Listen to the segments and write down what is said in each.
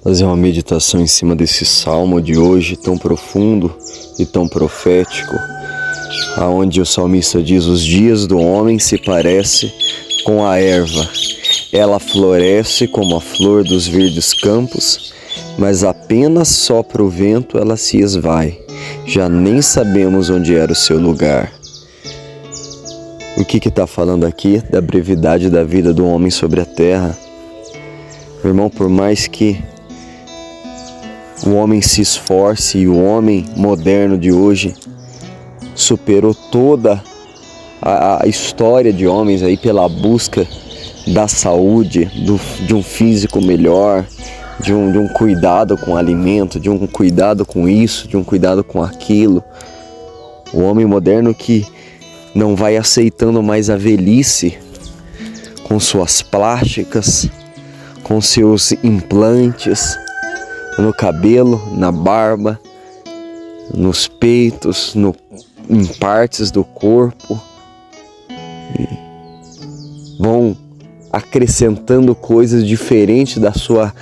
Fazer uma meditação em cima desse salmo de hoje tão profundo e tão profético, aonde o salmista diz: os dias do homem se parecem com a erva, ela floresce como a flor dos verdes campos, mas apenas sopra o vento, ela se esvai, já nem sabemos onde era o seu lugar. O que está falando aqui? Da brevidade da vida do homem sobre a terra. Meu irmão, por mais que o homem se esforce, e o homem moderno de hoje superou toda a história de homens aí pela busca da saúde, de um físico melhor, de um cuidado com o alimento, de um cuidado com isso, de um cuidado com aquilo. O homem moderno que não vai aceitando mais a velhice, com suas plásticas, com seus implantes no cabelo, na barba, nos peitos, em partes do corpo. Vão acrescentando coisas diferentes da sua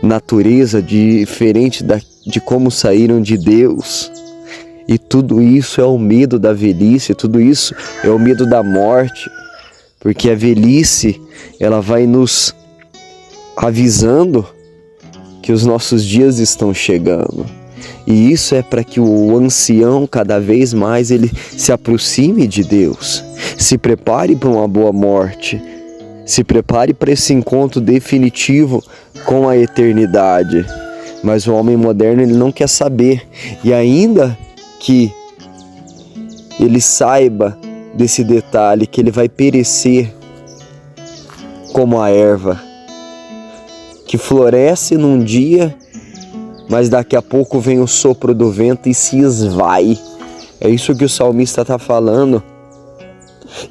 natureza, diferente de como saíram de Deus. E tudo isso é o medo da velhice, tudo isso é o medo da morte, porque a velhice, ela vai nos avisando que os nossos dias estão chegando. E isso é para que o ancião, cada vez mais, ele se aproxime de Deus, se prepare para uma boa morte, se prepare para esse encontro definitivo com a eternidade. Mas o homem moderno, ele não quer saber. E ainda que ele saiba desse detalhe, que ele vai perecer como a erva, que floresce num dia, mas daqui a pouco vem o sopro do vento e se esvai. É isso que o salmista está falando.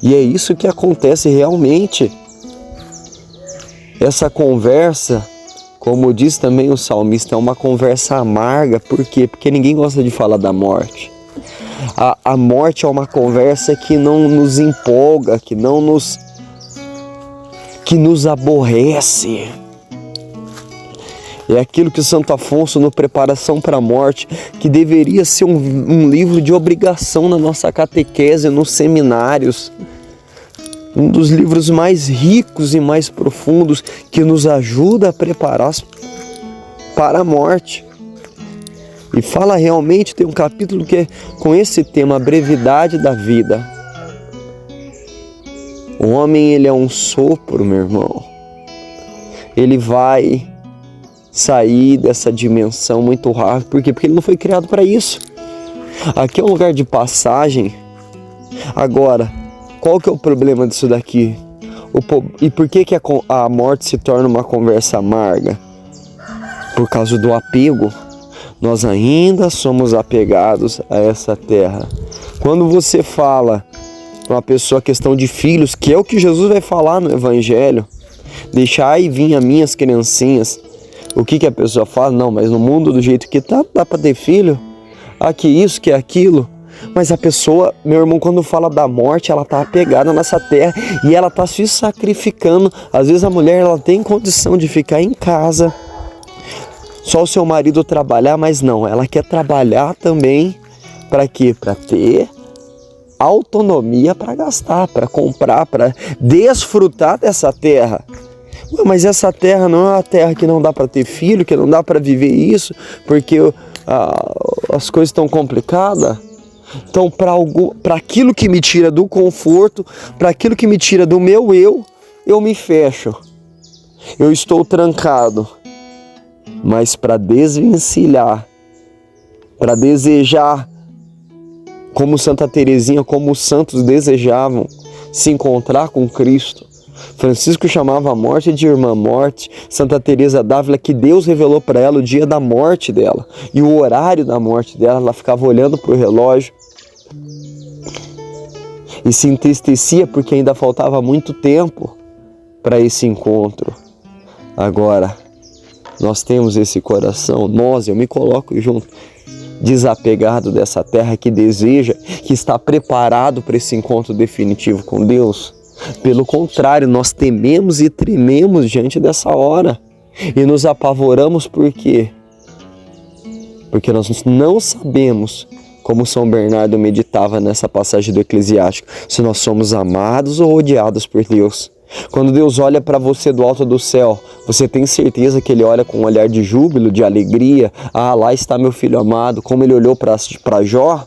E é isso que acontece realmente. Essa conversa, como diz também o salmista, é uma conversa amarga. Por quê? Porque ninguém gosta de falar da morte. A morte é uma conversa que não nos empolga, que nos aborrece. É aquilo que Santo Afonso, no Preparação para a Morte, que deveria ser um livro de obrigação na nossa catequese, nos seminários. Um dos livros mais ricos e mais profundos, que nos ajuda a preparar para a morte. E fala realmente, tem um capítulo que é com esse tema, a brevidade da vida. O homem, ele é um sopro, meu irmão. Ele vai sair dessa dimensão muito rápido. Por quê? Porque ele não foi criado para isso. Aqui é um lugar de passagem. Agora, qual que é o problema disso daqui? E por que a morte se torna uma conversa amarga? Por causa do apego. Nós ainda somos apegados a essa terra. Quando você fala para uma pessoa a questão de filhos, que é o que Jesus vai falar no Evangelho, deixai vir as minhas criancinhas. O que a pessoa fala? Não, mas no mundo do jeito que tá, dá para ter filho? Ah, que isso, que aquilo. Mas a pessoa, meu irmão, quando fala da morte, ela tá apegada nessa terra e ela tá se sacrificando. Às vezes a mulher, ela tem condição de ficar em casa, só o seu marido trabalhar, mas não, ela quer trabalhar também. Para quê? Para ter autonomia para gastar, para comprar, para desfrutar dessa terra. Mas essa terra não é uma terra que não dá para ter filho, que não dá para viver isso, porque as coisas estão complicadas. Então, para aquilo que me tira do conforto, para aquilo que me tira do meu eu me fecho. Eu estou trancado. Mas para desvencilhar, para desejar, como Santa Teresinha, como os santos desejavam se encontrar com Cristo. Francisco chamava a morte de irmã morte. Santa Teresa d'Ávila, que Deus revelou para ela o dia da morte dela e o horário da morte dela, ela ficava olhando para o relógio e se entristecia porque ainda faltava muito tempo para esse encontro. Agora, nós temos esse coração, eu me coloco junto, desapegado dessa terra, que deseja, que está preparado para esse encontro definitivo com Deus. Pelo contrário, nós tememos e trememos diante dessa hora. E nos apavoramos por quê? Porque nós não sabemos, como São Bernardo meditava nessa passagem do Eclesiástico, se nós somos amados ou odiados por Deus. Quando Deus olha para você do alto do céu, você tem certeza que Ele olha com um olhar de júbilo, de alegria? Ah, lá está meu filho amado, como Ele olhou para Jó?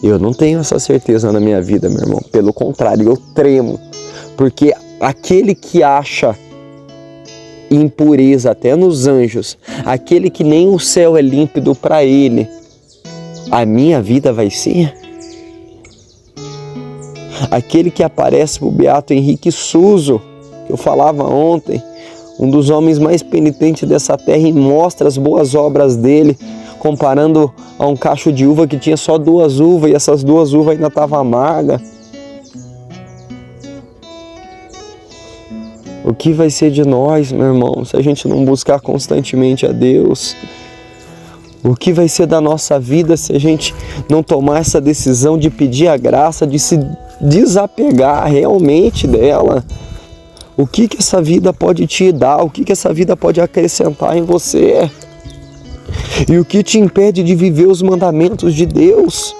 Eu não tenho essa certeza na minha vida, meu irmão. Pelo contrário, eu tremo. Porque aquele que acha impureza até nos anjos, aquele que nem o céu é límpido para ele, a minha vida vai ser? Aquele que aparece para o beato Henrique Suso, que eu falava ontem, um dos homens mais penitentes dessa terra, e mostra as boas obras dele, comparando a um cacho de uva que tinha só 2 uvas, e essas 2 uvas ainda estavam amargas. O que vai ser de nós, meu irmão, se a gente não buscar constantemente a Deus? O que vai ser da nossa vida se a gente não tomar essa decisão de pedir a graça, de se desapegar realmente dela? O que essa vida pode te dar? O que essa vida pode acrescentar em você? E o que te impede de viver os mandamentos de Deus?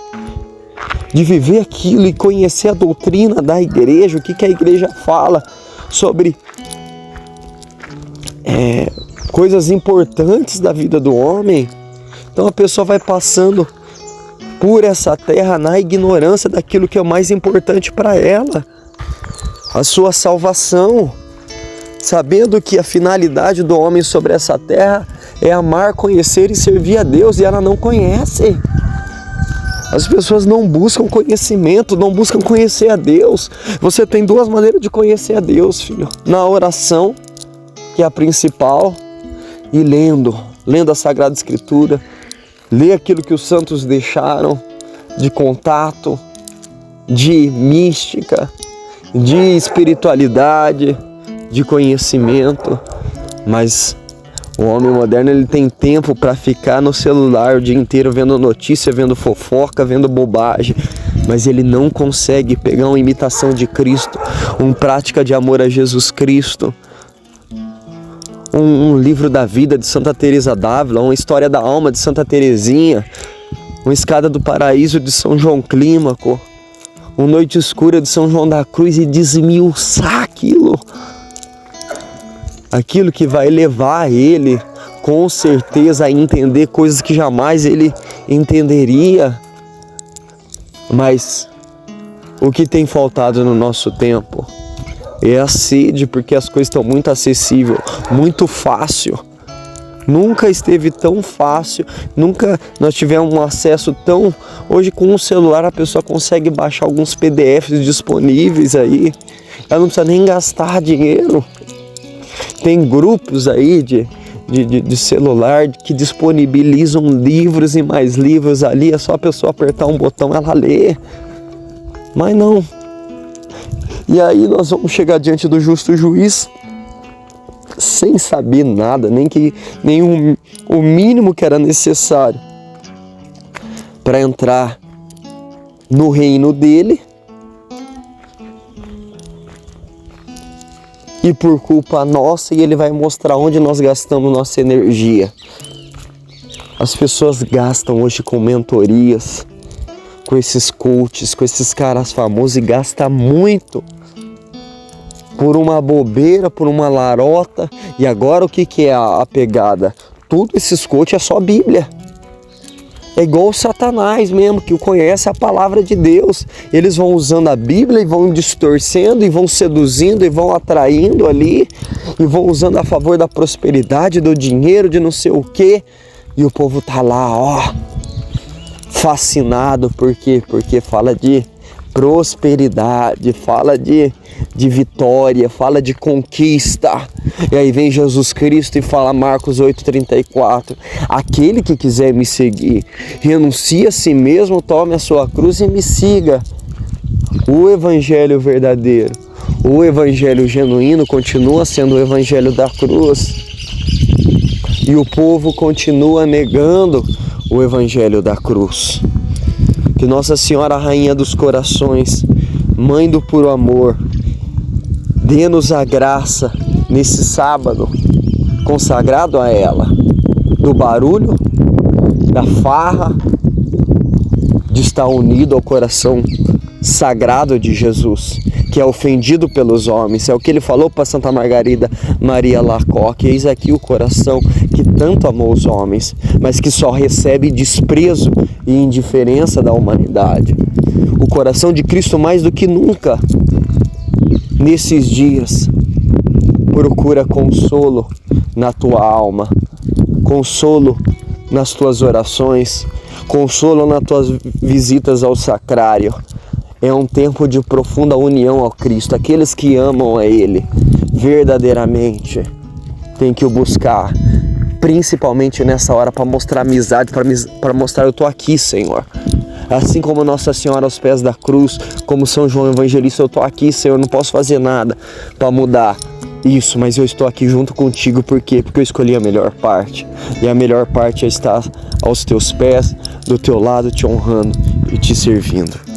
De viver aquilo e conhecer a doutrina da igreja? O que a igreja fala sobre coisas importantes da vida do homem? Então a pessoa vai passando por essa terra na ignorância daquilo que é o mais importante para ela, a sua salvação, sabendo que a finalidade do homem sobre essa terra é amar, conhecer e servir a Deus, e ela não conhece. As pessoas não buscam conhecimento, não buscam conhecer a Deus. Você tem 2 maneiras de conhecer a Deus, filho: na oração, que é a principal, e lendo a Sagrada Escritura, ler aquilo que os santos deixaram de contato, de mística, de espiritualidade, de conhecimento. Mas o homem moderno, ele tem tempo para ficar no celular o dia inteiro vendo notícia, vendo fofoca, vendo bobagem, mas ele não consegue pegar uma imitação de Cristo, uma prática de amor a Jesus Cristo, um livro da vida de Santa Teresa d'Ávila, uma história da alma de Santa Teresinha, uma escada do paraíso de São João Clímaco, uma noite escura de São João da Cruz, e desmiuçar aquilo que vai levar ele com certeza a entender coisas que jamais ele entenderia. Mas o que tem faltado no nosso tempo é a sede, porque as coisas estão muito acessíveis, muito fácil. Nunca esteve tão fácil, nunca nós tivemos um acesso tão... Hoje com o celular a pessoa consegue baixar alguns PDFs disponíveis aí, ela não precisa nem gastar dinheiro. Tem grupos aí de celular que disponibilizam livros e mais livros ali, é só a pessoa apertar um botão, ela lê. Mas não. E aí nós vamos chegar diante do justo juiz sem saber nada, nem o mínimo que era necessário para entrar no reino dele. E por culpa nossa, e ele vai mostrar onde nós gastamos nossa energia. As pessoas gastam hoje com mentorias, com esses coaches, com esses caras famosos, e gastam muito por uma bobeira, por uma larota. E agora o que é a pegada? Tudo esses coaches é só Bíblia. É igual o Satanás mesmo, que conhece a palavra de Deus. Eles vão usando a Bíblia e vão distorcendo, e vão seduzindo, e vão atraindo ali, e vão usando a favor da prosperidade, do dinheiro, de não sei o quê. E o povo tá lá, ó, fascinado. Por quê? Porque fala de prosperidade, fala de vitória, fala de conquista. E aí vem Jesus Cristo e fala, Marcos 8,34, aquele que quiser me seguir, renuncie a si mesmo, tome a sua cruz e me siga. O evangelho verdadeiro, o evangelho genuíno continua sendo o evangelho da cruz, e o povo continua negando o evangelho da cruz. Que Nossa Senhora, Rainha dos Corações, Mãe do puro amor, dê-nos a graça nesse sábado consagrado a ela, do barulho, da farra, de estar unido ao coração sagrado de Jesus, que é ofendido pelos homens. É o que ele falou para Santa Margarida Maria Alacoque: eis aqui o coração que tanto amou os homens, mas que só recebe desprezo e indiferença da humanidade. O coração de Cristo, mais do que nunca, nesses dias, procura consolo na tua alma, consolo nas tuas orações, consolo nas tuas visitas ao sacrário. É um tempo de profunda união ao Cristo. Aqueles que amam a Ele verdadeiramente têm que o buscar, principalmente nessa hora, para mostrar amizade, para mostrar: eu estou aqui, Senhor. Assim como Nossa Senhora aos pés da cruz, como São João Evangelista: eu estou aqui, Senhor, não posso fazer nada para mudar isso, mas eu estou aqui junto contigo. Por quê? Porque eu escolhi a melhor parte. E a melhor parte é estar aos teus pés, do teu lado, te honrando e te servindo.